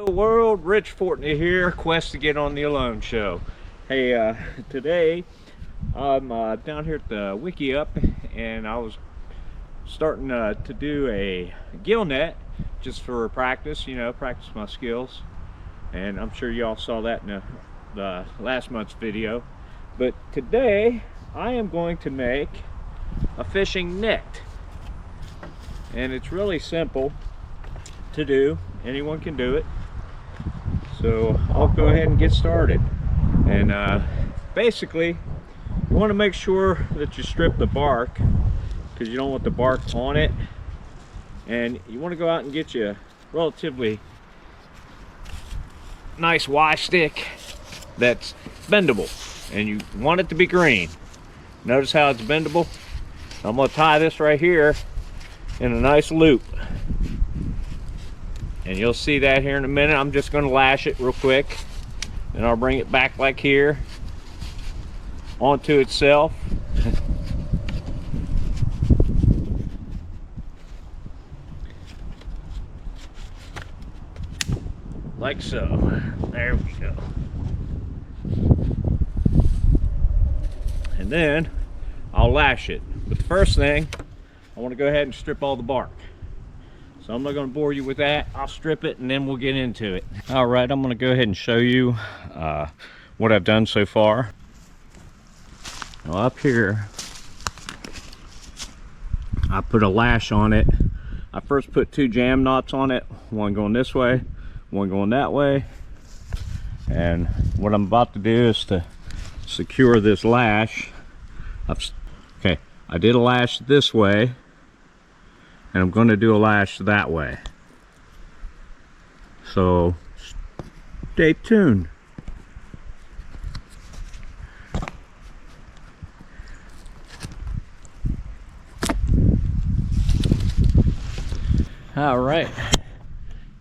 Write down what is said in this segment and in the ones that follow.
Hello world, Rich Fortney here, Quest to Get on the Alone Show. Hey, today I'm down here at the Wiki Up, and I was starting to do a gill net just for practice, practice my skills. And I'm sure y'all saw that in the last month's video. But today I am going to make a fishing net. And it's really simple to do. Anyone can do it. So I'll go ahead and get started. And basically, you want to make sure that you strip the bark, because you don't want the bark on it. And you want to go out and get you a relatively nice Y stick that's bendable, and you want it to be green. Notice how it's bendable. I'm going to tie this right here in a nice loop, and you'll see that here in a minute. I'm just going to lash it real quick, and I'll bring it back like here onto itself. Like so. There we go. And then I'll lash it. But the first thing, I want to go ahead and strip all the bark. So I'm not going to bore you with that. I'll strip it and then we'll get into it. All right, I'm going to go ahead and show you what I've done so far. Now up here, I put a lash on it. I first put 2 jam knots on it, one going this way, one going that way. And what I'm about to do is to secure this lash. Okay, I did a lash this way, and I'm going to do a lash that way. So stay tuned. All right,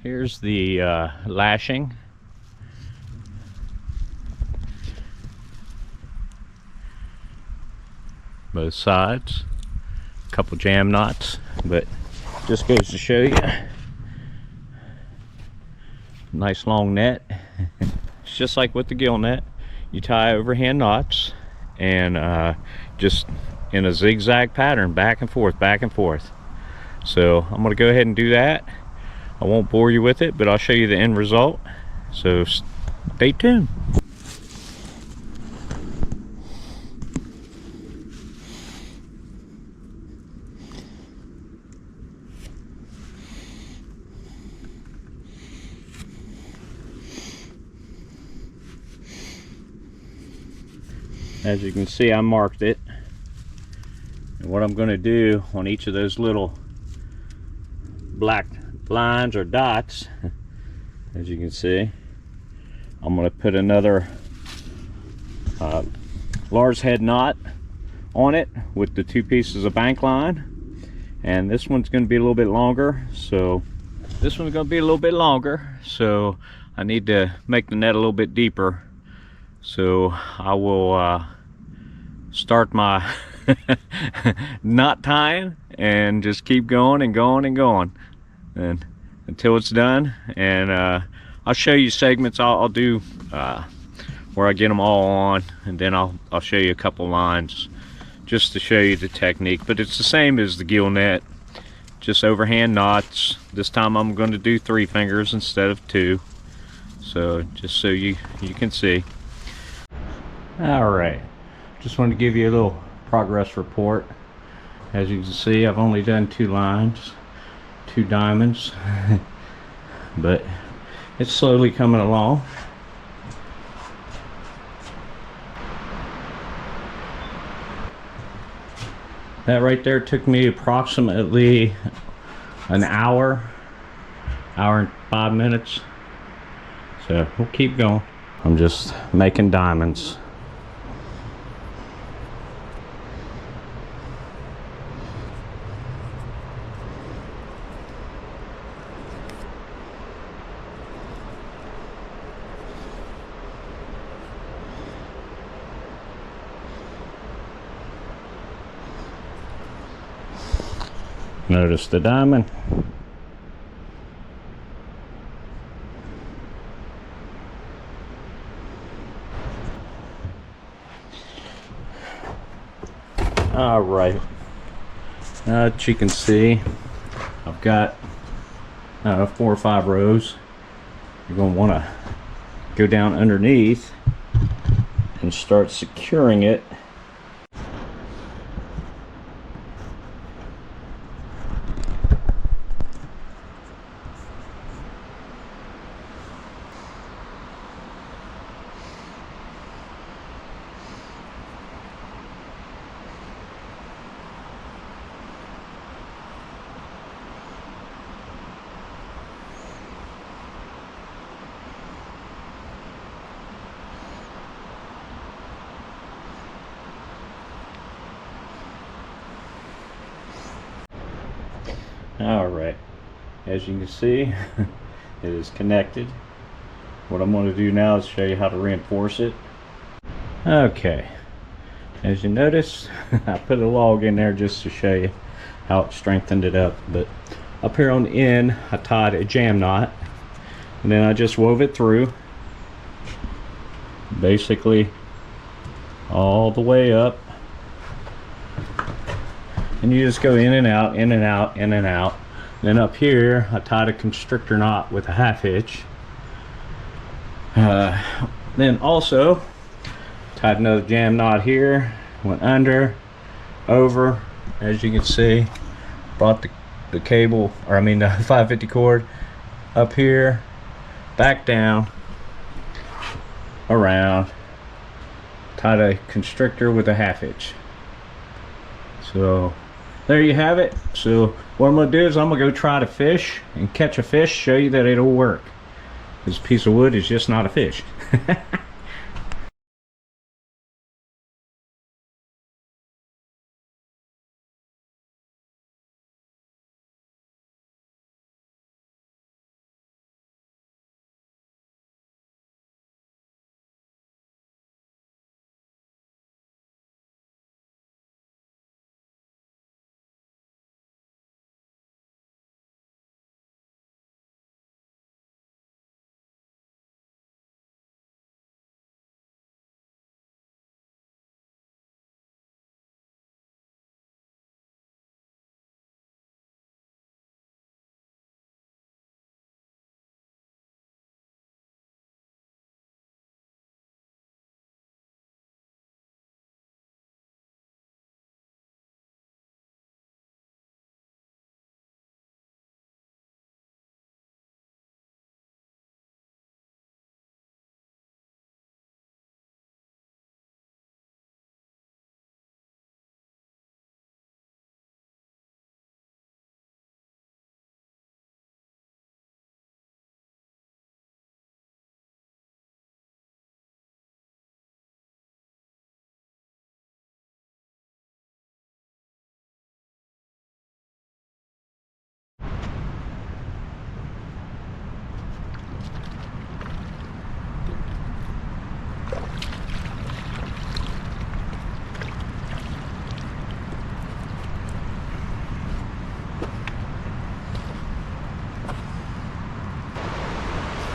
here's the lashing. Both sides, a couple jam knots, but just goes to show you, nice long net. It's just like with the gill net. You tie overhand knots and just in a zigzag pattern, back and forth, back and forth. So I'm going to go ahead and do that. I won't bore you with it, but I'll show you the end result. So stay tuned. As you can see, I marked it. And what I'm going to do on each of those little black lines or dots, as you can see, I'm going to put another large head knot on it with the 2 pieces of bank line. And this one's going to be a little bit longer, so this one's going to be a little bit longer, so I need to make the net a little bit deeper. So I will start my knot tying and just keep going and going and going, and until it's done. And I'll show you segments. I'll do where I get them all on, and then I'll show you a couple lines just to show you the technique. But it's the same as the gill net, just overhand knots. This time I'm going to do 3 fingers instead of 2, so just so you can see. All right, just wanted to give you a little progress report. As you can see, I've only done 2 lines, 2 diamonds, but it's slowly coming along. That right there took me approximately an hour and 5 minutes. So we'll keep going. I'm just making diamonds. Notice the diamond. All right, as you can see, I've got 4 or 5 rows. You're going to want to go down underneath and start securing it. Alright, as you can see, it is connected. What I'm going to do now is show you how to reinforce it. Okay, as you notice, I put a log in there just to show you how it strengthened it up. But up here on the end, I tied a jam knot, and then I just wove it through, basically all the way up. And you just go in and out, in and out, in and out. Then up here, I tied a constrictor knot with a half hitch. Then also tied another jam knot here, went under, over, as you can see. Brought the cable, or I mean the 550 cord up here, back down, around, tied a constrictor with a half hitch. So there you have it. So what I'm going to do is I'm going to go try to fish and catch a fish, show you that it'll work. This piece of wood is just not a fish.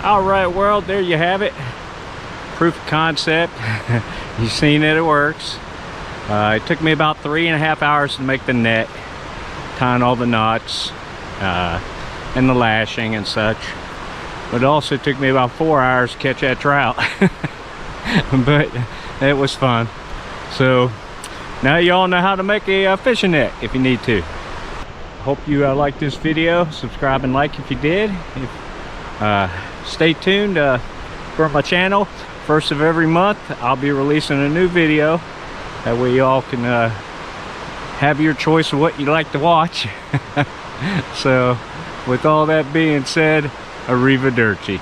All right, world, there you have it. Proof of concept. You've seen that it works. It took me about 3.5 hours to make the net, tying all the knots and the lashing and such. But it also took me about 4 hours to catch that trout. But it was fun. So now you all know how to make a fishing net if you need to. Hope you liked this video. Subscribe and like if you did. Stay tuned for my channel. First of every month I'll be releasing a new video. That way you all can have your choice of what you like to watch. So with all that being said, arrivederci.